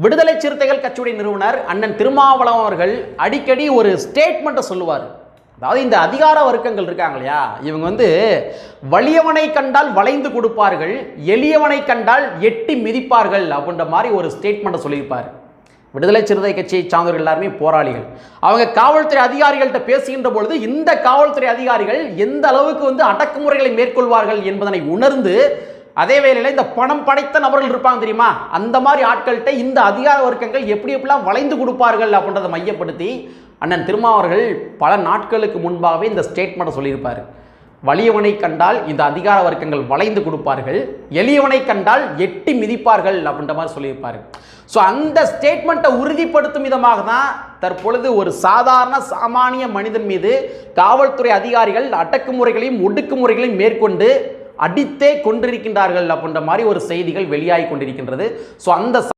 விடுதலை சிறுத்தைகள் கட்சியுடைய நிறுவனர் அண்ணன் திருமாவளவன் அவர்கள் அடிக்கடி ஒரு ஸ்டேட்மெண்ட்டை சொல்லுவார். அதாவது இந்த அதிகார வர்க்கங்கள் இருக்காங்க இல்லையா, இவங்க வலியவனை கண்டால் வளைந்து கொடுப்பார்கள், எளியவனை கண்டால் எட்டி மிதிப்பார்கள் அப்படின்ற மாதிரி ஒரு ஸ்டேட்மெண்ட்டை சொல்லியிருப்பார். விடுதலை சிறுத்தை கட்சியை சார்ந்தவர்கள் எல்லாருமே போராளிகள். அவங்க காவல்துறை அதிகாரிகள்கிட்ட பேசுகின்ற பொழுது இந்த காவல்துறை அதிகாரிகள் எந்த அளவுக்கு அடக்குமுறைகளை மேற்கொள்வார்கள் என்பதனை உணர்ந்து, அதே வேளையில் இந்த பணம் படைத்த நபர்கள் இருப்பாங்க தெரியுமா, அந்த மாதிரி ஆட்கள்கிட்ட இந்த அதிகார வர்க்கங்கள் எப்படியெல்லாம் வளைந்து கொடுப்பார்கள் அப்படின்றத மையப்படுத்தி அண்ணன் திருமாவர்கள் பல நாட்களுக்கு முன்பாகவே இந்த ஸ்டேட்மெண்ட்டை சொல்லியிருப்பார். வலியவனை கண்டால் இந்த அதிகார வர்க்கங்கள் வளைந்து கொடுப்பார்கள், எளியவனை கண்டால் எட்டி மிதிப்பார்கள் அப்படின்ற மாதிரி சொல்லியிருப்பார். ஸோ அந்த ஸ்டேட்மெண்ட்டை உறுதிப்படுத்தும் விதமாக தான் தற்பொழுது ஒரு சாதாரண சாமானிய மனிதன் மீது காவல்துறை அதிகாரிகள் அடக்குமுறைகளையும் ஒடுக்குமுறைகளையும் மேற்கொண்டு அடித்தே கொண்டிருக்கின்றார்கள் அப்படின்ற மாதிரி ஒரு செய்திகள் வெளியாகி கொண்டிருக்கின்றது. ஸோ அந்த